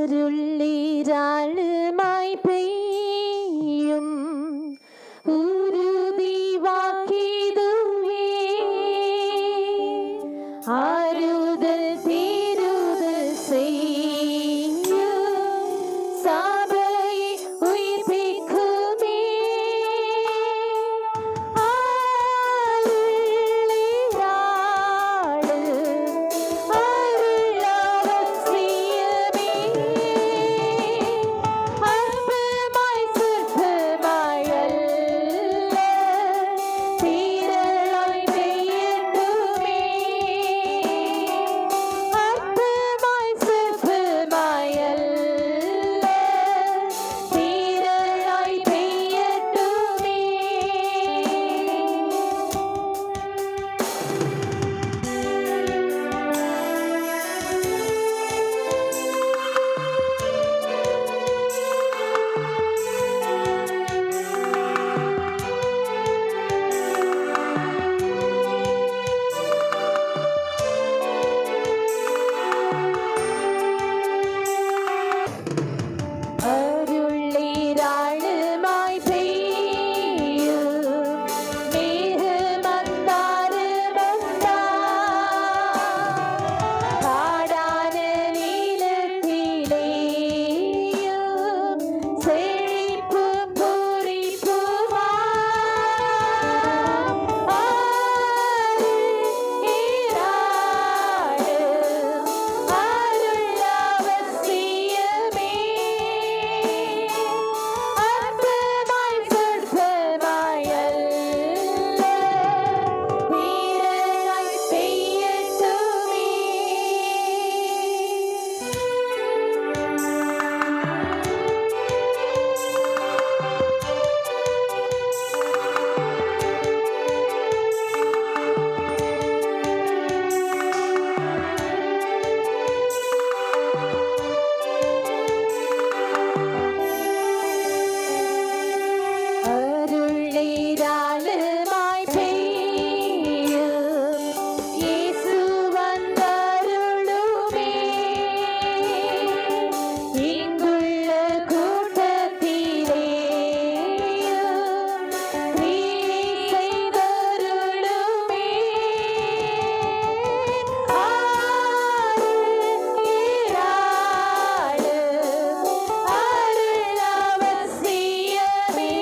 அருளிராளுமாய் பெய்யும் உறுதி வாக்கிதுவே ஆறுதல் தீருதல் செய்யும் சபையை உயிர்ப்பிக்குமே அருளிராளு அருளவசியமே அற்புதமாய் சிற்பமாய் அல்ல தீரலாய் பெய்யட்டுமே அற்புதமாய் சிற்பமாய் அல்ல தீரலாய் பெய்யட்டுமே அருளிராளுமாய் பெய்யும் மேகமந்தாறு காடான நீலத்திலேயும் செழிப்பு பூரிப்புமா அருளிராளு அருளவசியமே அற்புதமாய் சிற்பமாய் அல்ல தீரலாய் பெய்யட்டுமே அருளிராளுமாய் பெய்யும் இயேசு வந்தருளுமே இங்குள்ள கூட்டத்திலேயும் கிரியை செய்தருளுமே அருளிராளு அருளவசியமே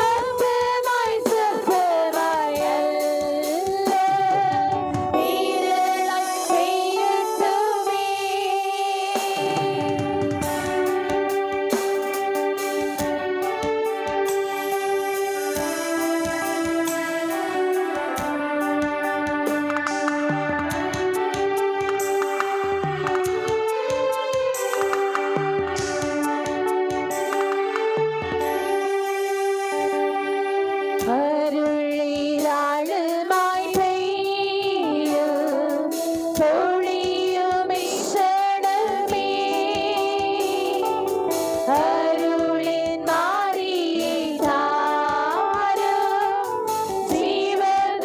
அற்புதமாய் சிற்பமாய் அல்ல தீரலாய் பெய்யட்டுமே அருளிராளுமாய் பெய்யும் பொழியும் இஷணமே அருளின் மாரியை தாரும் ஜீவதாயாபரரே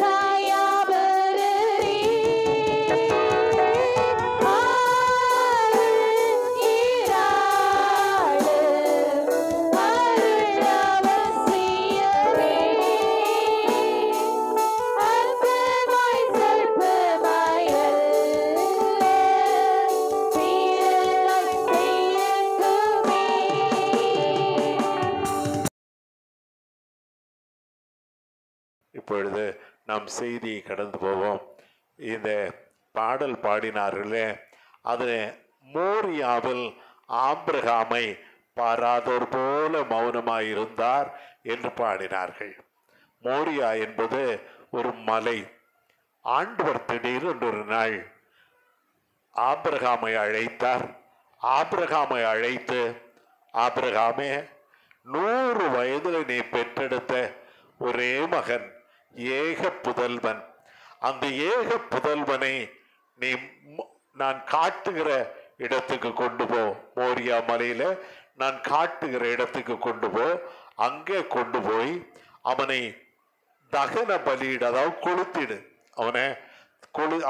அருளிராளு அருளவசியமே அற்புதமாய் சிற்பமாய் அல்ல தீரலாய் பெய்யட்டுமே இப்பொழுது நாம் செய்தியை கடந்து போவோம். இந்த பாடல் பாடினார்களே, அது மோரியாவில் ஆபிரகாமை பாராதோர் போல மௌனமாயிருந்தார் என்று பாடினார்கள். மோரியா என்பது ஒரு மலை. ஆண்டவர் திடீரென்று ஒரு நாள் ஆபிரகாமை அழைத்தார். ஆபிரகாமை அழைத்து, ஆபிரகாமே, 100 வயதில் நீ பெற்றெடுத்த ஒரே மகன், ஏக புதல்வன், அந்த ஏக புதல்வனை நீ நான் காட்டுகிற இடத்துக்கு கொண்டு போ. மோரியா மலையில நான் காட்டுகிற இடத்துக்கு கொண்டு போ. அங்கே கொண்டு போய் அவனை தகன பலியிடு, அதாவது கொளுத்திடு. அவனை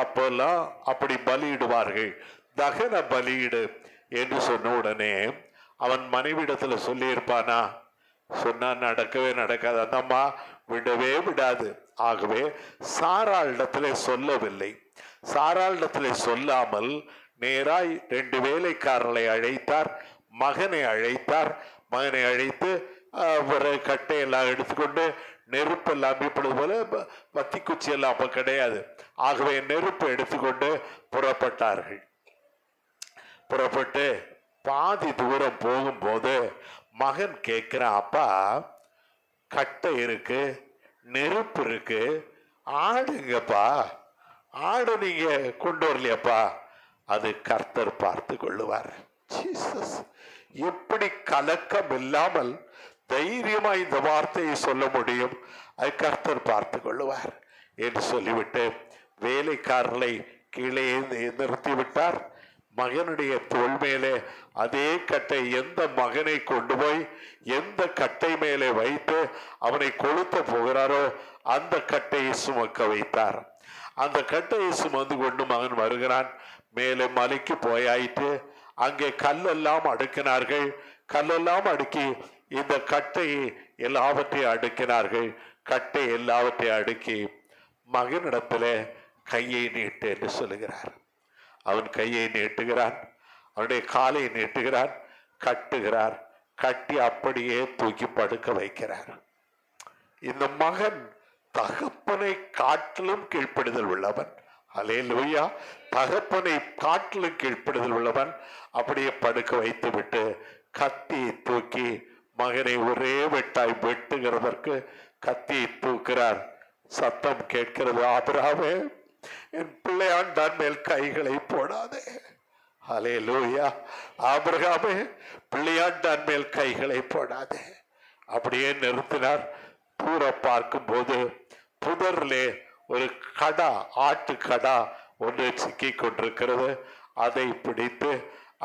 அப்பெல்லாம் அப்படி பலியிடுவார்கள். தகன பலியிடு என்று சொன்ன உடனே அவன் மனைவிடத்துல சொல்லி இருப்பானா? சொன்னா நடக்கவே நடக்காது. அந்த அம்மா விடவே விடாது. ஆகவே சாராளிடத்திலே சொல்லவில்லை. சாராளிடத்திலே சொல்லாமல் நேராய் 2 வேலைக்காரர்களை அழைத்தார். மகனை அழைத்தார். மகனை அழைத்து ஒரு கட்டையெல்லாம் எடுத்துக்கொண்டு நெருப்பெல்லாம் இப்பொழுது போல பத்தி குச்சி எல்லாம் அப்ப கிடையாது. ஆகவே நெருப்பு எடுத்துக்கொண்டு புறப்பட்டார்கள். புறப்பட்டு பாதி தூரம் போகும்போது மகன் கேட்கிறான், அப்பா கட்டை இருக்கு, நெருப்பு இருக்கு, ஆடுங்கப்பா, ஆடு நீங்க கொண்டு வரலையப்பா. அது கர்த்தர் பார்த்து கொள்ளுவார். ஜீசஸ் எப்படி கலக்கம் இல்லாமல் தைரியமா இந்த வார்த்தையை சொல்ல முடியும்? அது கர்த்தர் பார்த்து கொள்ளுவார் என்று சொல்லிவிட்டு வேலைக்காரர்களை கீழே நிறுத்தி விட்டார். மகனுடைய தோள் மேலே அதே கட்டை, எந்த மகனை கொண்டு போய் எந்த கட்டை மேலே வைத்து அவனை கொளுத்த போகிறாரோ அந்த கட்டையை சுமக்க வைத்தார். அந்த கட்டையை சுமந்து கொண்டு மகன் வருகிறான். மேலே மலைக்கு போயாயிட்டு அங்கே கல்லெல்லாம் அடுக்கினார்கள். கல்லெல்லாம் அடுக்கி இந்த கட்டையை எல்லாவற்றையும் அடுக்கினார்கள். கட்டை எல்லாவற்றையும் அடுக்கி மகனிடத்துல கையை நீட்டு என்று சொல்லுகிறார். அவன் கையை நீட்டுகிறான், அவனுடைய காலை நீட்டுகிறான், கட்டுகிறார். கட்டி அப்படியே தூக்கி படுக்க வைக்கிறார். இந்த மகன் தகப்பனை காட்டிலும் கீழ்ப்படிதல் உள்ளவன். அல்லேலூயா. தகப்பனை காட்டிலும் கீழ்ப்படிதல் உள்ளவன். அப்படியே படுக்க வைத்து விட்டு கத்தியை தூக்கி மகனை ஒரே வெட்டாய் வெட்டுகிறதற்கு கத்தியை தூக்கிறார். சத்தம் கேட்கிறது, ஆபிரகாமே என் பிள்ளையாண்டான் மேல் கைகளை போடாதே. அல்லேலூயா. ஆபிரகாமே பிள்ளையாண்டான் மேல் கைகளை போடாதே. அப்படியே நிறுத்தினார். தூர பார்க்கும் போது புதர்லே ஒரு கடா, ஆட்டு கடா ஒன்று சிக்கி கொண்டிருக்கிறது. அதை பிடித்து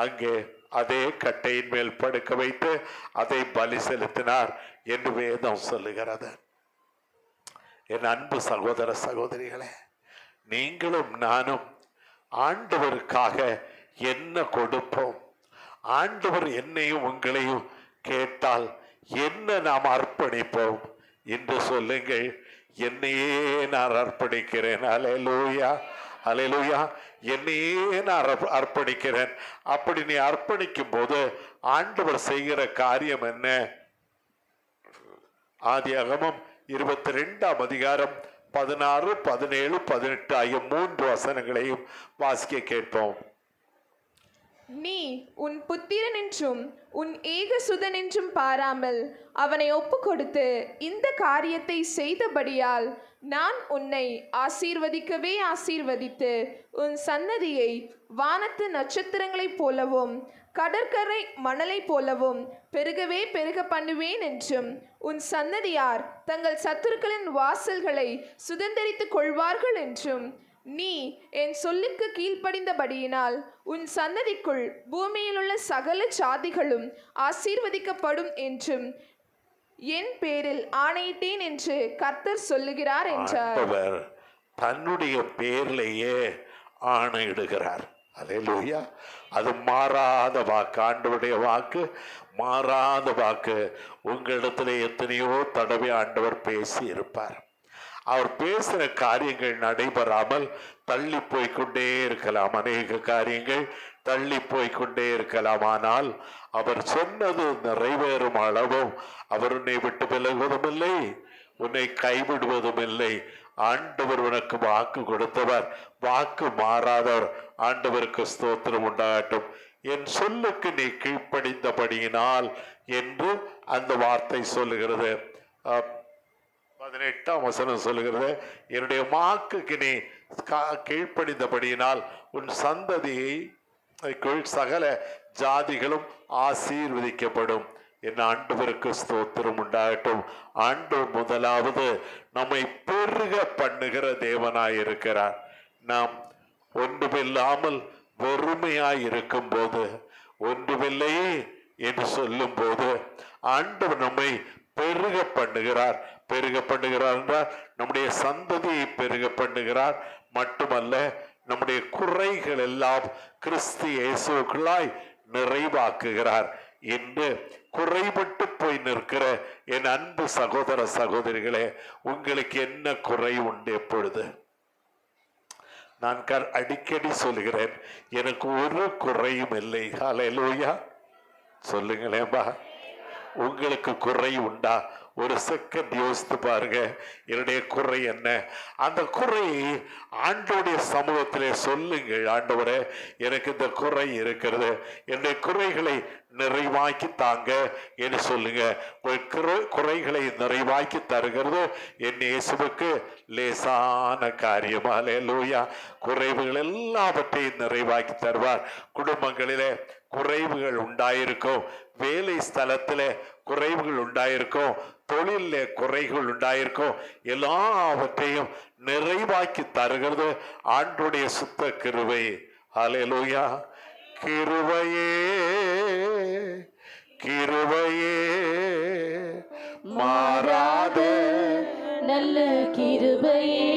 அங்கே அதே கட்டையின் மேல் படுக்க வைத்து அதை பலி செலுத்தினார் என்று வேதம் சொல்லுகிறது. என் அன்பு சகோதர சகோதரிகளே, நீங்களும் நானும் ஆண்டவருக்காக என்ன கொடுப்போம்? ஆண்டவர் என்னையும் உங்களையும் கேட்டால் என்ன நாம் அர்ப்பணிப்போம் என்று சொல்லுங்கள். என்னையே நான் அர்ப்பணிக்கிறேன். அல்லேலூயா, அல்லேலூயா. என்னையே நான் அர்ப்பணிக்கிறேன். அப்படி நீ அர்ப்பணிக்கும் போது ஆண்டவர் செய்கிற காரியம் என்ன? ஆதியாகமம் 22ஆம் அதிகாரம் 16, 17, 18 ஆகிய 3 வசனங்களையும் வாசிக்க கேட்போம். நீ உன் புத்திரன் என்றும் உன் ஏகசுதன் என்றும் பாராமல் அவனை ஒப்பு கொடுத்து இந்த காரியத்தை செய்தபடியால் நான் உன்னை ஆசீர்வதிக்கவே ஆசீர்வதித்து உன் சன்னதியை வானத்து நட்சத்திரங்களைப் போலவும் கடற்கரை மணலை போலவும் பெருகவே பெருக பண்ணுவேன் என்றும் உன் சன்னதியார் தங்கள் சத்துருக்களின் வாசல்களை சுதந்தரித்துக் கொள்வார்கள் என்றும் நீ என் சொல்லுக்கு கீழ்ப்படிந்தபடியினால் உன் சன்னதிக்குள் பூமியிலுள்ள சகல ஜாதிகளும் ஆசீர்வதிக்கப்படும் என்றும் என் பேரில் ஆணையிட்டேன் என்று கர்த்தர் சொல்லுகிறார் என்றார். தன்னுடைய பேரிலேயே ஆணையிடுகிறார். அல்லேலூயா. அது மாறாத வாக்கு. ஆண்டவருடைய வாக்கு மாறாத வாக்கு. உங்களிடத்துல எத்தனையோ தடவை ஆண்டவர் பேசி இருப்பார். அவர் பேசுகிற காரியங்கள் நடைபெறாமல் தள்ளி போய்கொண்டே இருக்கலாம். அநேக காரியங்கள் தள்ளி போய்கொண்டே இருக்கலாம். ஆனால் அவர் சொன்னது நிறைவேறும் அளவும் அவர் உன்னை விட்டு விலகுவதும் இல்லை, உன்னை கைவிடுவதும் இல்லை. ஆண்டவர் உனக்கு வாக்கு கொடுத்தவர், வாக்கு மாறாதவர். ஆண்டவருக்கு ஸ்தோத்திரம் உண்டாகட்டும். என் சொல்லுக்கு நீ கீழ்ப்படிந்தபடியினால் என்று அந்த வார்த்தை சொல்லுகிறது. 18ஆம் வசனம் சொல்லுகிறது, என்னுடைய வாக்குக்கு நீ கீழ்ப்படிந்தபடியினால் உன் சந்ததியை சகல ஜாதிகளும் ஆசீர்வதிக்கப்படும். என் ஆண்டவருக்கு ஸ்தோத்திரம் உண்டாகட்டும். ஆண்டவர் முதலாவது நம்மை பெருக பண்ணுகிற தேவனாயிருக்கிறார். நாம் ஒன்றுமில்லாமல் வெறுமையாய் இருக்கும் போது, ஒன்றுமில்லை என்று சொல்லும் போது ஆண்டவர் நம்மை பெருக பண்ணுகிறார். பெருக பண்ணுகிறார் என்றால் நம்முடைய சந்ததியை பெருக பண்ணுகிறார். மட்டுமல்ல, நம்முடைய குறைகள் எல்லாம் கிறிஸ்து இயேசுக்குள்ளாய் நிறைவாக்குகிறார் என்று குறைபட்டு போய் நிற்கிற என் அன்பு சகோதர சகோதரிகளே, உங்களுக்கு என்ன குறை உண்டு? எப்பொழுது நான் அடிக்கடி சொல்கிறேன், எனக்கு ஒரு குறையும் இல்லை. ஹல்லேலூயா சொல்லுங்களேன்பா. உங்களுக்கு குறை உண்டா? ஒரு செகண்ட் யோசித்து பாருங்க, என்னுடைய குறை என்ன? அந்த குறையை ஆண்டவருடைய சமூகத்திலே சொல்லுங்கள். ஆண்டவரே, எனக்கு இந்த குறை இருக்கிறது, என்னுடைய குறைகளை நிறைவாக்கி தாங்க என்று சொல்லுங்க. குறைகளை நிறைவாக்கி தருகிறது என் இயேசுவுக்கு லேசான காரியம். ஹல்லேலூயா. குறைவுகள் எல்லாவற்றையும் நிறைவாக்கி தருவார். குடும்பங்களிலே குறைவுகள் உண்டாயிருக்கும், வேலை ஸ்தலத்தில் குறைவுகள் உண்டாயிருக்கும், தொழிலே குறைகள் உண்டாயிருக்கும், எல்லாவற்றையும் நிறைவாக்கி தருகிறது ஆண்டவருடைய சுத்த கிருபை. ஹல்லேலூயா. கிருபையே கிருபையே மாறாத நல்ல கிருபையே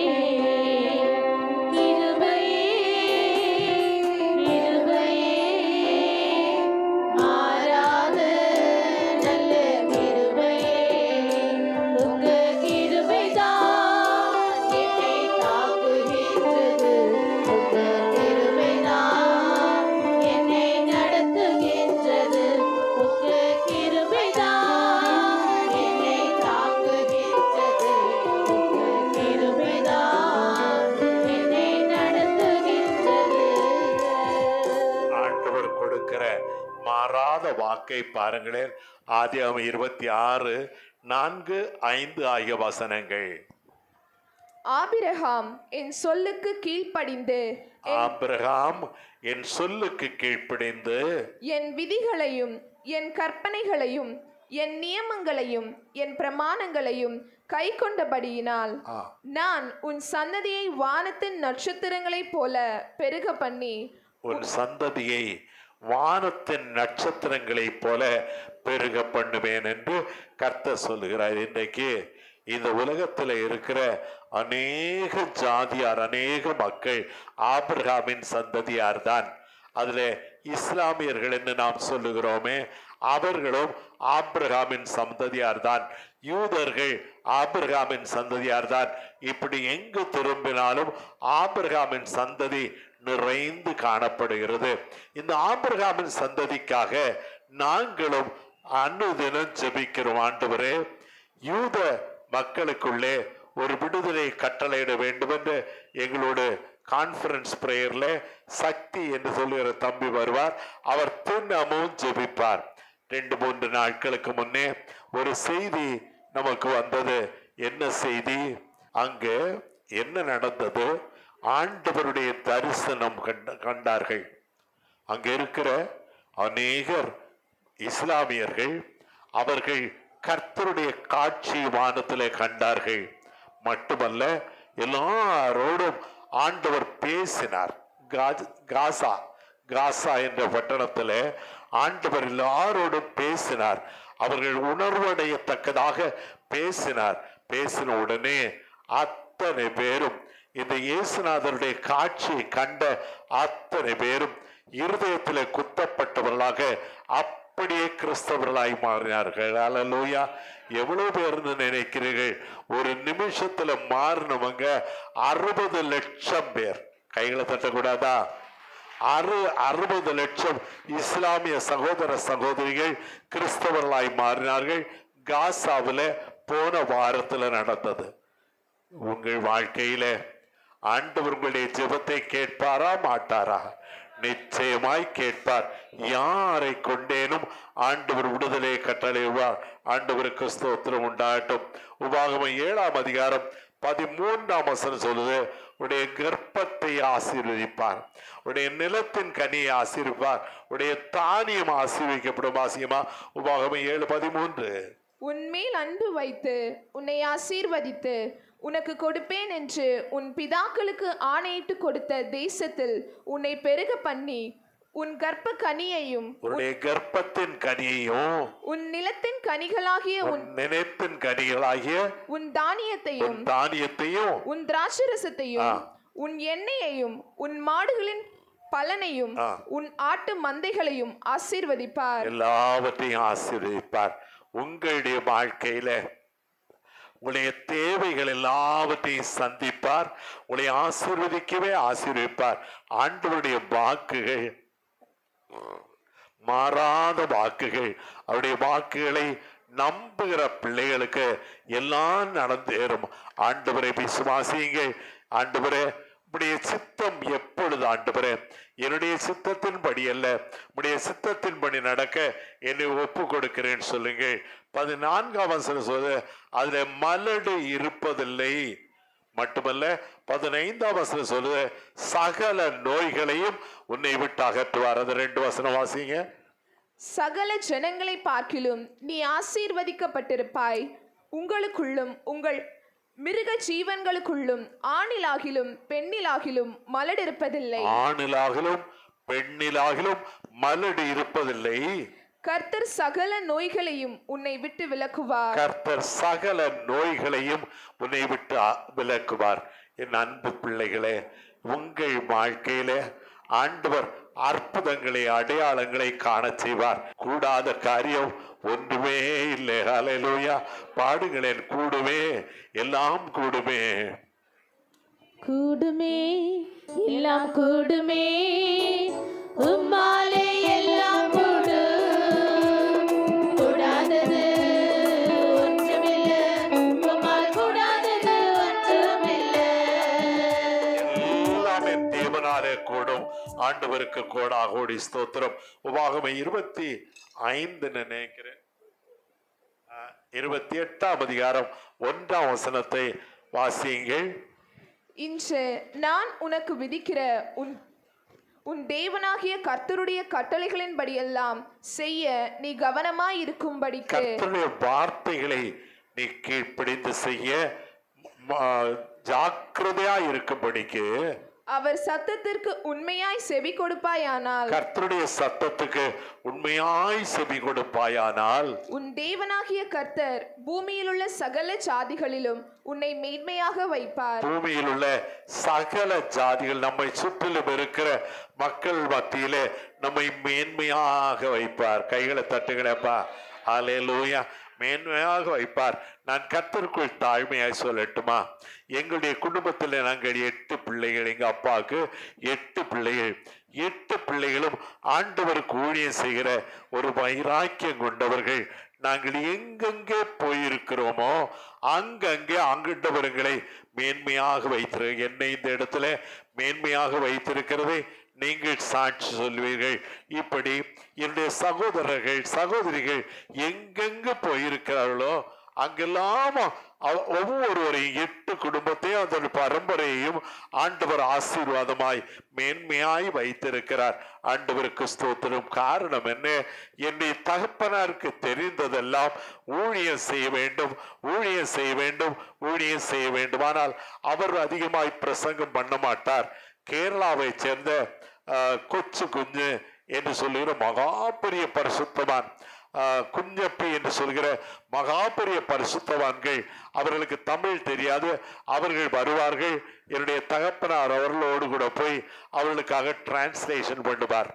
வாக்கை பாருங்களேன். ஆதியாகமம் 26:4-5 ஆகிய வசனங்கள். ஆபிரகாம் என் சொல்லுக்கு கீழ்ப்படிந்து என் விதிகளையும் என் கற்பனைகளையும் என் நியமங்களையும் என் பிரமாணங்களையும் கை கொண்டபடியினால் நான் உன் சந்ததியை வானத்தின் நட்சத்திரங்களைப் போல பெருக பண்ணி உன் சந்ததியை வானத்தின் நட்சத்திரங்களைப் போல பெருக பண்ணுவேன் என்று கர்த்தர் சொல்லுகிறார். இன்றைக்கு இந்த உலகத்தில் இருக்கிற அநேக ஜாதியார், அநேக மக்கள் ஆபிரகாமின் சந்ததியார் தான். அதுல இஸ்லாமியர்கள் என்று நாம் சொல்லுகிறோமே, அவர்களும் ஆபிரகாமின் சந்ததியார் தான். யூதர்கள் ஆபிரகாமின் சந்ததியார் தான். இப்படி எங்கு திரும்பினாலும் ஆபிரகாமின் சந்ததி நிறைந்து காணப்படுகிறது. இந்த ஆபிரகாமின் சந்ததிக்காக நாங்களும் அனுதினம் ஜெபிக்கிறோம். ஆண்டவரே, யூத மக்களுக்குள்ளே ஒரு விடுதலை கட்டளையிட வேண்டும் என்று எங்களோட கான்ஃபரன்ஸ் பிரேயர்ல சக்தி என்று சொல்லுகிற தம்பி வருவார். அவர் தினமும் ஜெபிப்பார். 2-3 நாட்களுக்கு முன்னே ஒரு செய்தி நமக்கு வந்தது. என்ன செய்தி? அங்கு என்ன நடந்தது? ஆண்டவருடைய தரிசனம் கண்டார்கள். அங்க இருக்கிற அநேகர் இஸ்லாமியர்கள், அவர்கள் கர்த்தருடைய காட்சி வானத்திலே கண்டார்கள். மட்டுமல்ல, எல்லாரோடும் ஆண்டவர் பேசினார். காசா என்ற பட்டணத்தில் ஆண்டவர் எல்லாரோடும் பேசினார். அவர்கள் உணர்வடையத்தக்கதாக பேசினார். பேசின உடனே அத்தனை பேரும், இந்த இயேசுநாதருடைய காட்சியை கண்ட அத்தனை பேரும் இருதயத்தில் குத்தப்பட்டவர்களாக அப்படியே கிறிஸ்தவர்களாய் மாறினார்கள். அல்லேலூயா. எவ்வளவு பேர்னு நினைக்கிறீர்கள்? ஒரு நிமிஷத்துல மாறினவங்க 60 லட்சம் பேர். கைகளை தட்டக்கூடாதா? 60 லட்சம் இஸ்லாமிய சகோதர சகோதரிகள் கிறிஸ்தவர்களாய் மாறினார்கள். காசாவில் போன வாரத்துல நடந்தது. உங்கள் வாழ்க்கையில ஆண்டவர் உங்களுடைய ஜெபத்தை கேட்பாரா மாட்டாரா? நிச்சயமாய் கேட்பார். யாரை கொண்டேனும் ஆண்டவர் விடுதலை கட்டளையிடுவார். ஆண்டவருக்கு ஸ்தோத்திரம் உண்டாகட்டும். உபாகமம் 7:13 சொல்லுது, உடைய கர்ப்பத்தை ஆசீர்வதிப்பார், உடைய நிலத்தின் கனியை ஆசீர்வார், உடைய தானியம் ஆசீர்வதிக்கப்படும். வாசியமா உபாகமம் 7:13. உன்மேல் அன்பு வைத்து உன்னை ஆசீர்வதித்து உனக்கு கொடுப்பேன் என்று உன் பிதாக்களுக்கு ஆணையிட்டு கொடுத்த தேசத்தில் உன்னை பெருக பண்ணி உன் கர்ப்ப கனியையும் உன்னுடைய கர்ப்பத்தின் கனியையும் உன் நிலத்தின் கனிகளாகிய உன் நிலத்தின் கனிகளாகிய உன் தானியத்தையும் உன் திராட்சரசத்தையும் உன் எண்ணெயையும் உன் மாடுகளின் பலனையும் உன் ஆட்டு மந்தைகளையும் ஆசீர்வதிப்பார். எல்லாவற்றையும் ஆசீர்வதிப்பார். உங்களுடைய வாழ்க்கையில உங்களுடைய தேவைகள் எல்லாவற்றையும் சந்திப்பார். உங்களை ஆசீர்வதிக்கவே ஆசீர்வதிப்பார். ஆண்டவருடைய வாக்குகள் மாறாத வாக்குகள். அவருடைய வாக்குகளை நம்புகிற பிள்ளைகளுக்கு எல்லாம் நடந்தேறும். ஆண்டவரை விசுவாசியுங்கள். ஆண்டவரே, உடைய சித்தம் எப்பொழுது ஆண்டவரே, என்னுடைய சித்தத்தின்படி அல்ல, உடைய சித்தத்தின்படி நடக்க என்னை ஒப்பு கொடுக்கிறேன்னு சொல்லுங்கள். 14ஆம் வசனம் சொல்லுது, அதுல மலடு இருப்பதில்லை. மட்டுமல்ல 15ஆம் வசனம் சொல்லுது, சகல நோய்களையும் உன்னை விட்டு அகற்றுவார். அது 2 வசனம் வாசிங்க. சகல ஜனங்களை பார்க்கிலும் நீ ஆசீர்வதிக்கப்பட்டிருப்பாய். உங்களுக்குள்ளும் உங்கள் மிருக ஜீவன்களுக்குள்ளும் ஆணிலாகிலும் பெண்ணிலாகிலும் மலடு இருப்பதில்லை. ஆணிலாகிலும் பெண்ணிலாகிலும் மலடு இருப்பதில்லை. கர்த்தர் சகல நோய்களையும் உன்னை விட்டு விலக்குவார். கர்த்தர் சகல நோய்களையும் உன்னை விட்டு விலக்குவார். என் அன்பு பிள்ளைகளே, உங்கள் வாழ்க்கையில ஆண்டவர் அற்புதங்களை அடையாளங்களை காண செய்வார். கூடாத காரியம் ஒன்றுமே இல்லை. ஹல்லேலூயா. பாடுங்களேன், கூடுமே, எல்லாம் கூடுமே. கூடுமே, எல்லாம் கூடுமே, உம்மாலே எல்லாம் கூடும். கூடாதது ஒன்றுமில்லை, உம்மால் கூடாதது ஒன்றுமில்லை. எல்லாம் என் தேவனாலே கூடும். ஆண்டவருக்கு கோடா கோடி ஸ்தோத்திரம். உபாகமம் 25 நினைக்கிறேன், 28ஆம் அதிகாரம் 1ஆம் வசனத்தை வாசியுங்கள். இன்று நான் உனக்கு விதிக்கிற உன் தேவனாகிய கர்த்தருடைய கட்டளைகளின்படியெல்லாம் செய்ய நீ கவனமாய் இருக்கும்படிக்கு, கர்த்தருடைய வார்த்தைகளை நீ கீழ்ப்படிந்து செய்ய ஜாக்கிரதையா இருக்கும்படிக்கு, அவர் சத்தத்திற்கு உண்மையாய் செவி கொடுப்பாயானால், கர்த்தருடைய சத்தத்துக்கு உண்மையாய் செவி கொடுப்பாயானால், உன் தேவனாகிய கர்த்தர் பூமியில் உள்ள சகல ஜாதிகளிலும் உன்னை மேன்மையாக வைப்பார். பூமியில் உள்ள சகல ஜாதிகள், நம்மை சுற்றிலும் இருக்கிற மக்கள் மத்தியிலே நம்மை மேன்மையாக வைப்பார். கைகளை தட்டுங்களப்பா. ஹல்லேலூயா. மேன்மையாக வைப்பார். நான் கர்த்தருக்குள் தாழ்மையாய் சொல்லட்டுமா? எங்களுடைய குடும்பத்தில் நாங்கள் 8 பிள்ளைகள். எங்க அப்பாவுக்கு 8 பிள்ளைகள். 8 பிள்ளைகளும் ஆண்டவருக்கு ஊழியம் செய்கிற ஒரு வைராக்கியம் கொண்டவர்கள். நாங்கள் எங்கெங்கே போயிருக்கிறோமோ அங்கங்கே அங்கிட்டவர்களை மேன்மையாக வைத்திரு. என்னை இந்த இடத்துல மேன்மையாக வைத்திருக்கிறதை நீங்கள் சாட்சி சொல்வீர்கள். இப்படி என்னுடைய சகோதரர்கள் சகோதரிகள் எங்கெங்கு போயிருக்கிறார்களோ அங்கெல்லாம் ஒவ்வொருவரையும் 8 குடும்பத்தையும் அதன் பரம்பரையையும் ஆண்டவர் ஆசீர்வாதமாய் மேன்மையாய் வைத்திருக்கிறார். ஆண்டவருக்கு ஸ்தோத்திரம். காரணம் என்ன? என்னுடைய தகப்பனாருக்கு தெரிந்ததெல்லாம் ஊழியம் செய்ய வேண்டும், ஊழியம் செய்ய வேண்டும், ஊழியம் செய்ய வேண்டும். ஆனால் அவர் அதிகமாய் பிரசங்கம் பண்ண மாட்டார். கேரளாவை சேர்ந்த கொச்சு குஞ்சு என்று சொல்லுகிற மகாபெரிய பரிசுத்தவான், குஞ்சப்பி என்று சொல்கிற மகாபெரிய பரிசுத்தவான்கள், அவர்களுக்கு தமிழ் தெரியாது. அவர்கள் வருவார்கள். என்னுடைய தகப்பனார் அவர்களோடு கூட போய் அவர்களுக்காக டிரான்ஸ்லேஷன் பண்ணுவார்.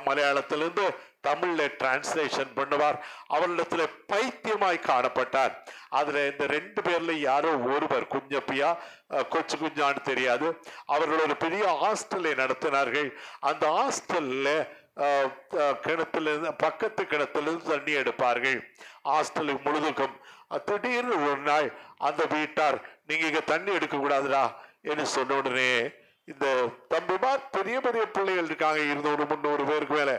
மலையாளத்திலிருந்து தமிழ்ல டிரான்ஸ்லேஷன் பண்ணுவார். அவர்களிடத்துல பைத்தியமாய் காணப்பட்டார். அதுல இந்த 2 பேர்ல யாரோ ஒருவர், குஞ்சப்பியா கொச்சு குஞ்சான்னு தெரியாது, அவர்கள் ஒரு பெரிய ஹாஸ்டலை நடத்தினார்கள். அந்த ஹாஸ்டல்ல கிணத்துல பக்கத்து கிணத்திலிருந்து தண்ணி எடுப்பார்கள். ஹாஸ்டலுக்கு முழுதுக்கும். திடீர்னு ஒரு நாள் அந்த வீட்டார், நீங்க இங்க தண்ணி எடுக்க கூடாதுடா என்று சொன்ன உடனே, இந்த தம்பிமார் பெரிய பெரிய பிள்ளைகள் இருக்காங்க, 200-300 பேருக்கு மேல,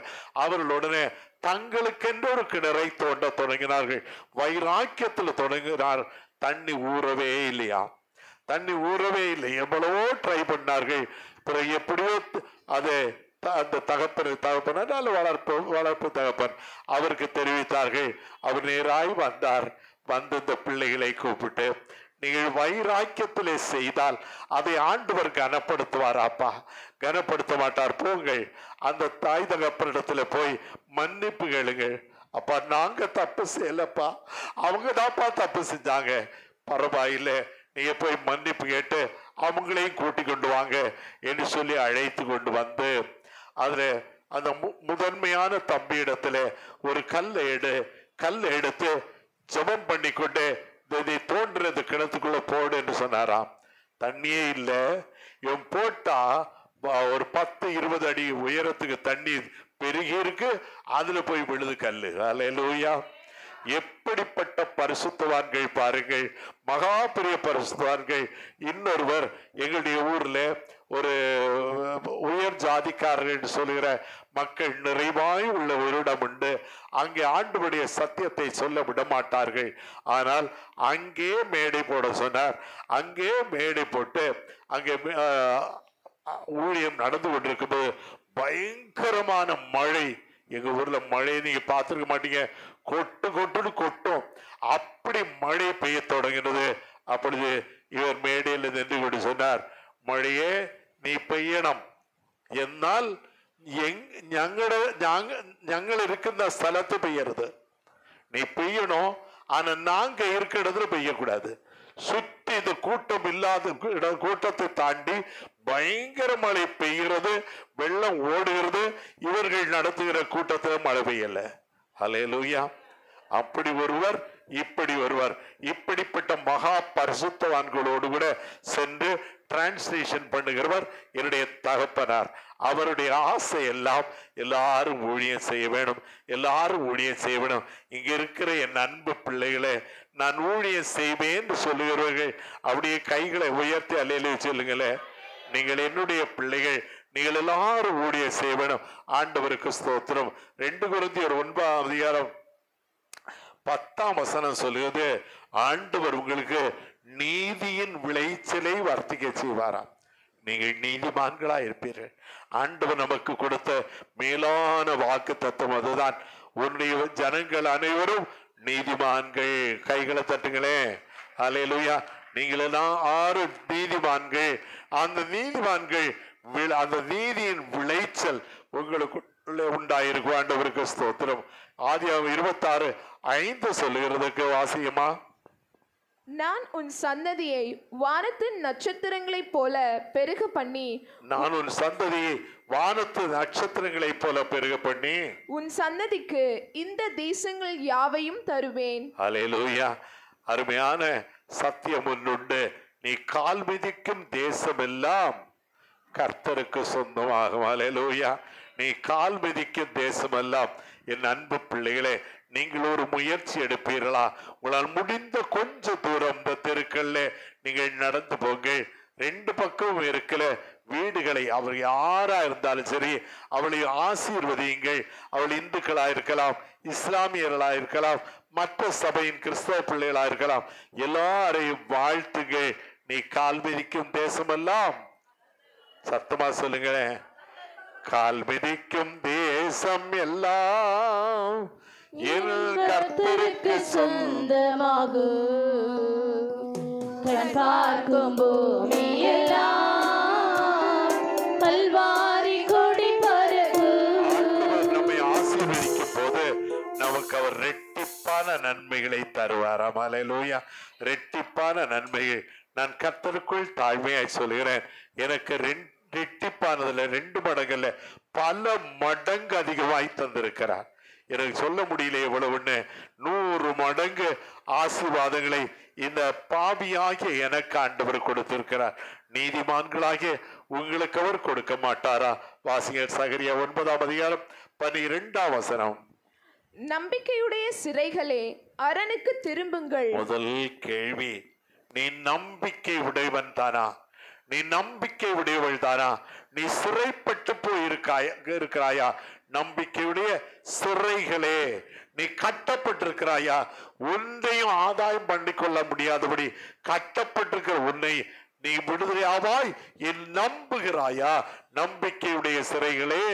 அவர்கள் உடனே தங்களுக்கென்று ஒரு கிணறை தோண்ட தொடங்கினார்கள். வைராக்கியத்தில் தொடங்கினார். தண்ணி ஊறவே இல்லையா, தண்ணி ஊறவே இல்லை. எவ்வளவோ ட்ரை பண்ணார்கள். பிறகு எப்படியோ அதை அந்த தகப்பனார் வளர்ப்பு தகப்பன் அவருக்கு தெரிவித்தார்கள். அவர் நேராய் வந்தார். வந்து இந்த பிள்ளைகளை கூப்பிட்டு, நீங்கள் வைராக்கியத்திலே செய்தால் அதை ஆண்டவர் கனப்படுத்துவாராப்பா? கனப்படுத்த மாட்டார். போங்கள், அந்த தாய் தகப்பனிடத்துல போய் மன்னிப்பு கேளுங்கள். அப்பா, நாங்க தப்பு செய்யலப்பா, அவங்க தான்ப்பா தப்பு செஞ்சாங்க. பரவாயில்லை, நீங்க போய் மன்னிப்பு கேட்டு அவங்களையும் கூட்டி கொண்டு வாங்க என்று சொல்லி அழைத்து கொண்டு வந்து அதுல அந்த முதன்மையான தம்பி இடத்துல ஒரு கல்லை எடுத்து ஜெபம் பண்ணி கொண்டு இதை தோன்றது கிணத்துக்குள்ள போடு என்று சொன்னாராம். தண்ணியே இல்லை. இவன் போட்டா ஒரு 10-20 அடி உயரத்துக்கு தண்ணி பெருகி இருக்கு. அதுல போய் விழுது கல்லு. அல்லேலூயா. எப்படிப்பட்ட பரிசுத்தவான்கள் பாருங்கள், மகா பெரிய பரிசுத்தவான்கள். இன்னொருவர் எங்களுடைய ஊர்ல ஒரு உயர் ஜாதிக்காரர்கள் என்று சொல்லுகிற மக்கள் நிறைவாய் உள்ள ஒரு இடம் உண்டு. அங்கே ஆண்டவருடைய சத்தியத்தை சொல்ல விட மாட்டார்கள். ஆனால் அங்கே மேடை போட சொன்னார். அங்கே மேடை போட்டு அங்கே ஊழியம் நடந்து கொண்டிருக்கும்போது பயங்கரமான மழை. எங்க ஊர்ல மழையை நீங்க பார்த்திருக்க மாட்டீங்க. கொட்டுன்னு கொட்டும். அப்படி மழை பெய்ய தொடங்கினது. அப்பொழுது இவர் மேடையில் நின்று கொண்டு சொன்னார், மழையே நீ பெய்யணும். എന്നാൽ ഞങ്ങൾ ഇരിക്കുന്ന സ്ഥലത്ത് പെയ്യരുത്. நீ பெய்யணும். ஆனா நாங்க இருக்கிற இடத்துல பெய்யக்கூடாது. சுற்றி இந்த கூட்டம் இல்லாத கூட்டத்தை தாண்டி பயங்கர மழை பெய்கிறது, வெள்ளம் ஓடுகிறது. இவர்கள் நடத்துகிற கூட்டத்தில் மழை பெய்யல. அல்லேலூயா. அப்படி ஒருவர், இப்படி ஒருவர், இப்படிப்பட்ட மகா பரிசுத்தவான்களோடு கூட சென்று டிரான்ஸ்லேஷன் பண்ணுகிறவர் என்னுடைய தகப்பனார். அவருடைய ஆசை எல்லாம் எல்லாரும் ஊழியம் செய்ய வேணும், எல்லாரும் ஊழியம் செய்ய வேணும். இங்க இருக்கிற என் அன்பு பிள்ளைகளை நான் ஊழியம் செய்வேன் என்று சொல்லுகிறவர்கள் அப்படியே கைகளை உயர்த்தி அல்லேலூயா சொல்லுங்களேன். நீங்கள் என்னுடைய பிள்ளைகள், நீங்கள் எல்லாரும் ஊழியம் செய்ய வேணும். ஆண்டவருக்கு ஸ்தோத்திரம். 2 கொரிந்தியர் 9:10 சொல்லுகிறது, ஆண்டவர் உங்களுக்கு நீதியின் விளைச்சலை வர்த்திக்க செய்வாராம். நீங்கள் நீதிமான்களா இருப்பீர்கள். ஆண்டவர் நமக்கு கொடுத்த மேலான வாக்கு தத்துவம் அதுதான். உன்னுடைய ஜனங்கள் அனைவரும் நீதிமான்கள். கைகளை தட்டுங்களே. அல்லேலூயா. நீங்கள் எல்லாம் 6 நீதிமான்கள். அந்த நீதிமான்கள் அந்த நீதியின் விளைச்சல் உங்களுக்கு உண்டாயிருக்கும். ஆண்டவருக்கு ஸ்தோத்திரம். ஆதியாகமம் 26:5 சொல்லுகிறதுக்கு வாசியமா, நான் உன் சந்ததியை வானத்தின் நட்சத்திரங்களைப் போல பெருக பண்ணி, நான் உன் சந்ததியை வானத்து நட்சத்திரங்களைப் போல பெருக பண்ணி உன் சந்ததிக்கு இந்த தேசங்கள் யாவையும் தருவேன். அல்லேலூயா. அருமையான சத்தியம் ஒன்றுண்டு. நீ கால் மிதிக்கும் தேசம் எல்லாம் கர்த்தருக்கு சொந்தமாகும். அல்லேலூயா. நீ கால் மிதிக்கும் தேசம் எல்லாம். என் அன்பு பிள்ளைகளே, நீங்கள் ஒரு முயற்சி எடுப்பீர்களா? உங்களால் முடிந்த கொஞ்ச தூரம் இந்த தெருக்கள்ல நீங்கள் நடந்து போங்க. 2 பக்கமும் இருக்கிற வீடுகளை, அவர் யாரா இருந்தாலும் சரி, அவளை ஆசீர்வதியுங்கள். அவள் இந்துக்களா இருக்கலாம், இஸ்லாமியர்களா இருக்கலாம், மற்ற சபையின் கிறிஸ்தவ பிள்ளைகளா இருக்கலாம். எல்லாரையும் வாழ்த்துங்கள். நீ கால் மிதிக்கும் தேசமெல்லாம், சத்தமா சொல்லுங்களேன், கால் மிதிக்கும் தேசம் எல்லாம் என் கர்த்தருக்கு சொந்தமாகும். பார்க்கும் பூமி எல்லாம் கல்வாரி கொடி பறக்கும். நம்மை ஆசீர்வதிக்கும் போது நமக்கு அவர் ரெட்டிப்பான நன்மைகளை தருவாராம். அல்லேலூயா. ரெட்டிப்பான நன்மைகள். நான் கர்த்தருக்குள் தாழ்மையாய் சொல்கிறேன், எனக்கு ரெட்டிப்பானதுல 2 மடங்குல பல மடங்கு அதிகமாய் தந்திருக்கிறார். எனக்கு சொல்ல முடியல எவ்வளவுன்னு. 100 மடங்கு ஆசீர்வாதங்களை இந்த பாவியாகிய எனக்கு ஆண்டவர் கொடுத்திருக்கிறார். நீதிமான்களாகிய உங்களுக்கு அவர் கொடுக்க மாட்டாரா? வாசிங்க சகரியா 9:12. நம்பிக்கையுடைய சிறைகளே, அரணுக்கு திரும்புங்கள். முதல் கேள்வி, நீ நம்பிக்கை உடையவன் தானா? நீ நம்பிக்கை உடையவள் தானா? நீ சிறைப்பட்டு போய் இருக்கிறாயா? நம்பிக்கையுடைய சிறைகளே, நீ கட்டப்பட்டிருக்கிறாயா? ஒன்றையும் ஆதாயம் பண்ணிக்கொள்ள முடியாதபடி கட்டப்பட்டிருக்கிற உன்னை நீ விடுதலையாவாய் என் நம்புகிறாயா? நம்பிக்கையுடைய சிறைகளே,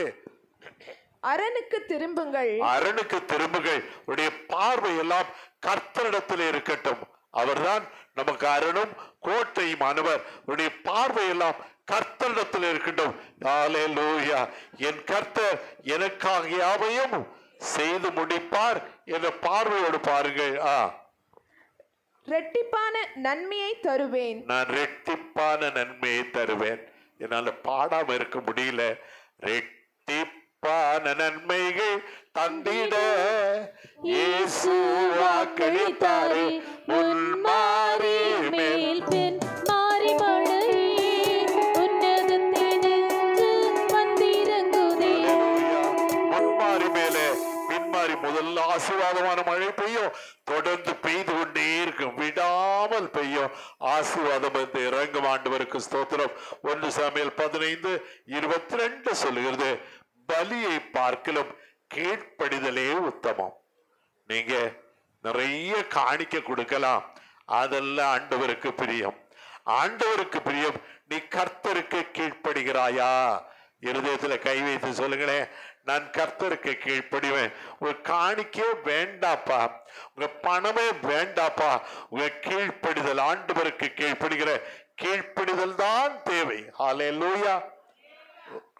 அரணுக்கு திரும்புங்கள். அரணுக்கு திரும்புங்கள். உடைய பார்வை எல்லாம் கர்த்தரிடத்தில் இருக்கட்டும். அவர்தான் நமக்கு அரணும் கோட்டையுமானவர். உடைய பார்வை எல்லாம் கர்த்தரிடத்தில் இருக்கட்டும். அல்லேலூயா. என் கர்த்தர் எனக்காக யாவையும் செய்து முடிப்பார் என்ற பார்வையோடு பாருங்கள். ரெட்டிப்பான நன்மையை தருவேன். நான் ரெட்டிப்பான நன்மையை தருவேன். என்னால பாடாம இருக்க முடியல. ரெட்டிப்பான நன்மைகள் தந்திட இயேசு வாக்களித்தாரே. முன் மாறி மேல் பின் மாறி மழையே உன்னதத்தினின்று வந்திறங்குதே. முன்மாறி மேலே பின்மாறி முதல்ல ஆசீர்வாதமான மழை பெய்யும், தொடர்ந்து பெய்து கொண்டே இருக்கும், விடாமல் பெய்யும். ஆசீர்வாதம் வந்து இறங்கும். ஆண்டவருக்கு ஸ்தோத்திரம். 1 சாமுவேல் 15:22 சொல்லுகிறது, பலியை பார்க்கலும் கீழ்ப்படிதலே உத்தமம். நீங்க நிறைய காணிக்க கொடுக்கலாம், அதெல்லாம் ஆண்டவருக்கு பிரியம். ஆண்டவருக்கு பிரியம். நீ கர்த்தருக்கு கீழ்ப்படுகிறாயா? இருதயத்துல கை வைத்து சொல்லுங்களேன், நான் கர்த்தருக்கு கீழ்ப்படிவேன். உங்க காணிக்கே வேண்டாப்பா, உங்க பணமே வேண்டாப்பா, உங்க கீழ்ப்படிதல், ஆண்டவருக்கு கீழ்ப்படுகிற கீழ்ப்படிதல் தான் தேவை. ஹல்லேலூயா.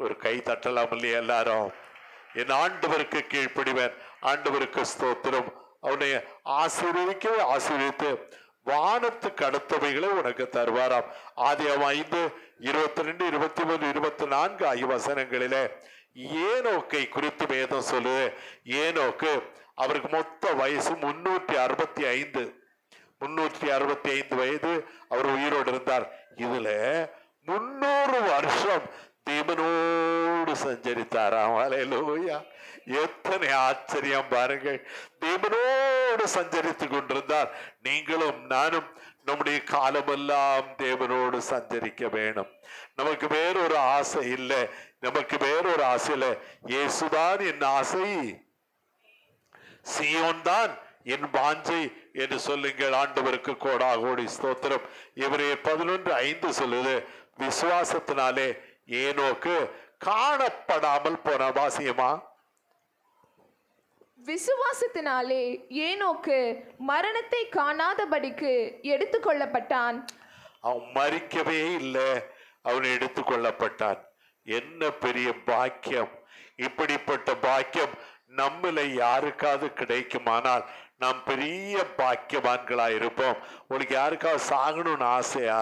ஒரு கை தட்டலாம் இல்லையா எல்லாரும்? என் ஆண்டவருக்கு கீழ்ப்படிவேன். ஆண்டவருக்கு ஸ்தோத்திரம். அவனை ஆசீர்வதிக்கவே ஆசீர்வதித்து வானத்துக்கு அடுத்தவைகளை உனக்கு தருவாராம். ஆதியாகமம் 5:22, 23, 24 ஆகிய வசனங்களிலே ஏனோக்கை குறித்து வேதம் சொல்லுது. ஏனோக்கு அவருக்கு மொத்த வயசு 365 வயது அவர் உயிரோடு இருந்தார். இதுல 300 வருஷம் தேவனோடு சஞ்சரித்தாராம். ஹல்லேலூயா. எத்தனை ஆச்சரியம் பாருங்கள். தேவனோடு சஞ்சரித்து கொண்டிருந்தார். நீங்களும் நானும் நம்முடைய காலமெல்லாம் தேவனோடு சஞ்சரிக்க வேணும். நமக்கு வேறொரு ஆசை இல்லை. நமக்கு வேறொரு ஆசை இல்லை. இயேசுதான் என் ஆசை, சீயோன் தான் என் வாஞ்சை என்று சொல்லுங்கள். ஆண்டவருக்கு கோடாகோடி ஸ்தோத்திரம். எபிரேயர் 11:5 சொல்லுது, விசுவாசத்தினாலே ஏனோக்கு காணப்படாமல் போன. வாசியமா? விசுவாசத்தினாலே ஏனோக்கு மரணத்தை காணாதபடிக்கு எடுத்துக்கொள்ளப்பட்டான். அவன் மரிக்கவே இல்லை, அவன் எடுத்துக்கொள்ளப்பட்டான். என்ன பெரிய பாக்கியம்! இப்படிப்பட்ட பாக்கியம் நம்மள யாருக்காவது கிடைக்குமானால் நாம் பெரிய பாக்கியவான்களா இருப்போம். உங்களுக்கு யாருக்காவது சாகணும்னு ஆசையா?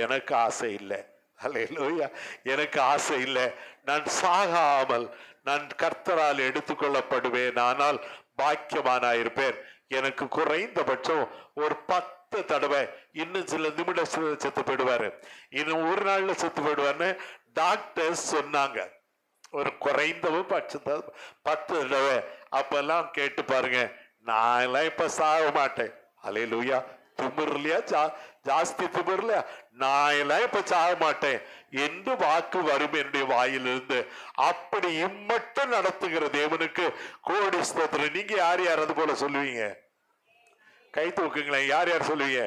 எனக்கு ஆசை இல்லை. ஹல்லேலூயா. எனக்கு ஆசை இல்லை. நான் சாகாமல் நான் கர்த்தரால் எடுத்துக்கொள்ளப்படுவேன், ஆனால் பாக்கியவானாயிருப்பேன். எனக்கு குறைந்தபட்சம் ஒரு 10 தடவை, இன்னும் சில நிமிடம் செத்து போயிடுவாரு, இன்னும் ஒரு நாள்ல செத்து போயிடுவாருன்னு டாக்டர்ஸ் சொன்னாங்க. ஒரு குறைந்தபட்சம் 10 தடவை. அப்பெல்லாம் கேட்டு பாருங்க, நான் எல்லாம் இப்ப சாக மாட்டேன். ஹல்லேலூயா. திமிர்லையா? ஜாஸ்தி திமிர்லையா? நான் எல்லாம் இப்ப சாக மாட்டேன் என்று வாக்கு வரும் என்னுடைய வாயிலிருந்து. அப்படி இம்மட்டும் நடத்துகிற தேவனுக்கு கோடி ஸ்தோத்திரம். நீங்க யார் யார் அது போல சொல்லுவீங்க? கை தூக்குங்களேன். யார் யார் சொல்லுவீங்க?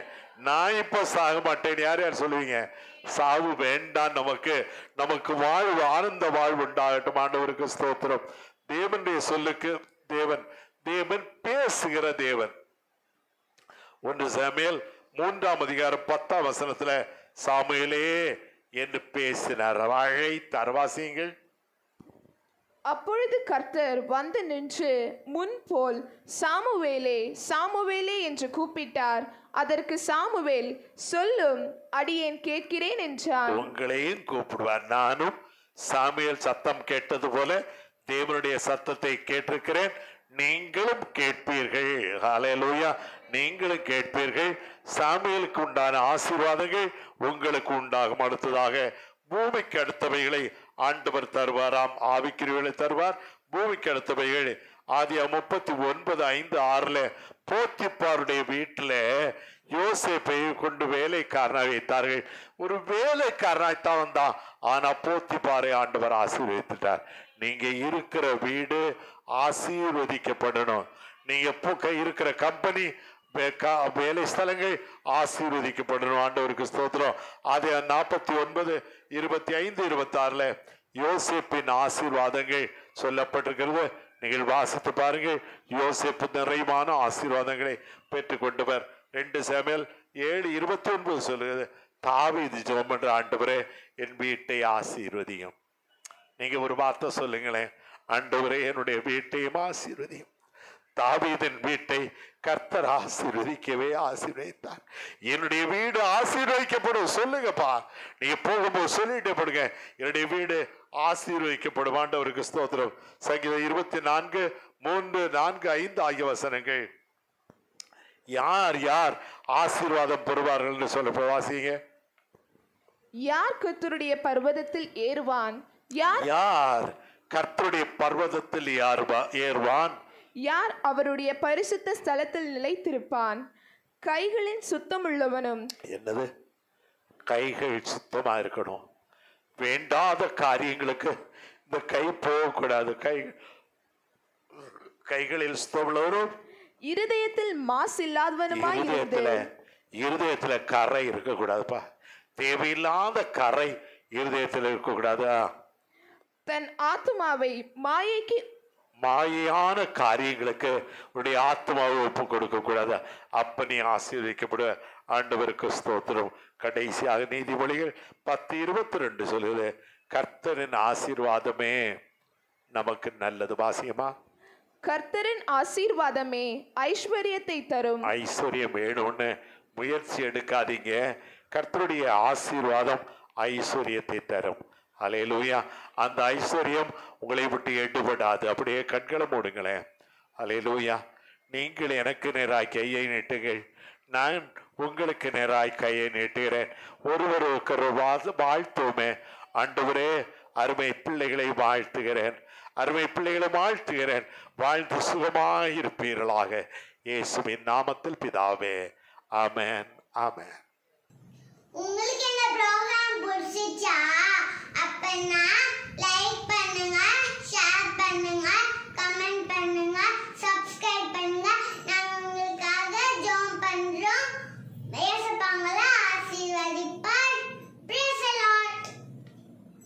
நான் இப்ப சாக மாட்டேன். யார் யார் சொல்லுவீங்க? சாவு வேண்டாம். நமக்கு வாழ்வு, ஆனந்த வாழ்வு உண்டாகட்டும். ஆண்டவருக்கு ஸ்தோத்திரம். தேவனுடைய சொல்லுக்கு தேவன் பேசுகிற தேவன். 1 சாமுவேல் 3:10 சாமுவேலே என்று பேசினார், அழைத்தார். வாசியுங்கள். அப்பொழுது கர்த்தர் வந்து நின்று முன்போல் சாமுவேலே சாமுவேலே என்று கூப்பிட்டார். அதற்கு சாமுவேல், சொல்லும், அடியேன் கேட்கிறேன் என்றார். உங்களையும் கூப்பிடுவார். நானும் சாமுவேல் சத்தம் கேட்டது போல தேவனுடைய சத்தத்தை கேட்டிருக்கிறேன். நீங்களும் கேட்பீர்கள். ஹல்லேலூயா. நீங்களும் கேட்பீர்கள். சாமுவேலுக்கு உண்டான ஆசீர்வாதங்கள் உங்களுக்கு உண்டாகும். அடுத்ததாக பூமிக்கு அடுத்தவைகளை ஆண்டவர் தருவாராம். ஆவிக்குரியவர்களை தருவார். பூமிக்கு அடுத்தவைகள் ஆதியாகமம் 39:5-6 போத்திப்பாருடைய வீட்டுல யோசேப்பை கொண்டு வேலைக்காரனாக வைத்தார்கள். ஒரு வேலைக்காரனாய்த்தான் வந்தான். ஆனா போத்திப்பாரை ஆண்டவர் ஆசீர்வதித்தார். நீங்க இருக்கிற வீடு ஆசீர்வதிக்கப்படணும். நீங்க இருக்கிற கம்பெனி, வேலை ஸ்தலங்கள் ஆசீர்வதிக்கப்படணும். ஆண்டவருக்கு ஸ்தோத்திரம். அது 49:25-26 யோசேப்பின் ஆசீர்வாதங்கள் சொல்லப்பட்டிருக்கிறது. நீங்கள் வாசித்து பாருங்கள். யோசேப்பு நிறைவான ஆசீர்வாதங்களை பெற்றுக் கொண்டவர். 2 சாமுவேல் 7:29 சொல்லுகிறது, தாவீது ஜெபம் பண்ற, ஆண்டவரே என் வீட்டை ஆசீர்வதியும். நீங்க ஒரு வார்த்தை சொல்லுங்களேன், ஆண்டவரே என்னுடைய வீட்டையும் ஆசீர்வதியும். தாவீதின் வீட்டை கர்த்தர் ஆசீர்வதிக்கவே ஆசீர்வதித்தார். என்னுடைய வீடு ஆசீர்வதிக்கப்படும். சொல்லுங்கப்பா, நீங்க போகும்போது சொல்லிட்டு போடுங்க, என்னுடைய வீடு ஆசீர்வதிக்கப்படும். ஆண்டவருக்கு ஸ்தோத்திரம். சங்கீதம் 24, 3, 4, 5 ஆகிய வசனங்கள். யார் யார் ஆசீர்வாதம் பெறுவார்கள் சொல்ல வாசிங்க. யார் கர்த்தருடைய பர்வதத்தில் ஏறுவான்? யார் கர்த்தருடைய பர்வதத்தில் ஏறுவான்? யார் அவருடைய பரிசுத்த ஸ்தலத்தில் நிலைத்திருப்பான்? கைகளின் சுத்தமுள்ளவனும். என்னது? கைகள் சுத்தமா இருக்கணும். வேண்டாத காரியங்களுக்கு இந்த கை போகக்கூடாது. கைகளில் சுத்தமுள்ளவரும் இருதயத்தில் மாசு இல்லாதவனுமாய் இருதயத்துல கரை இருக்கக்கூடாதுப்பா. தேவையில்லாத கரை இருதயத்தில் இருக்கக்கூடாது. தன் ஆத்துமாவை மாயான காரியங்களுக்கு உன்னுடைய ஆத்மாவை ஒப்பு கொடுக்க கூடாது. அப்ப நீ ஆசீர்வதிக்கப்பட. ஆண்டவருக்கு ஸ்தோத்திரம். கடைசியாக நீதிமொழிகள் 10:22 சொல்லுது, கர்த்தரின் ஆசீர்வாதமே நமக்கு நல்லது. வாசியமா? கர்த்தரின் ஆசீர்வாதமே ஐஸ்வர்யத்தை தரும். ஐஸ்வர்யம் வேணும்னு முயற்சி எடுக்காதீங்க. கர்த்தருடைய ஆசீர்வாதம் ஐஸ்வர்யத்தை தரும். அல்லேலூயா. அந்த ஐஸ்வர்யம் உங்களை விட்டு எடுபடாது. அப்படியே கண்களை மூடுங்களேன். அல்லேலூயா. நீங்கள் எனக்கு நேராய் கையை நீட்டுங்கள், நான் உங்களுக்கு நேராய் கையை நீட்டுகிறேன். ஒருவருக்கு வாழ்த்துவோமே. ஆண்டவரே, அருமை பிள்ளைகளை வாழ்த்துகிறேன், அருமை பிள்ளைகளை வாழ்த்துகிறேன். வாழ்ந்து சுகமாயிருப்பீர்களாக இயேசுவின் நாமத்தில் பிதாவே. ஆமென், ஆமென். உங்களுக்கு இந்த ப்ரோகிராம் பிடிச்சிச்சா? அப்பனா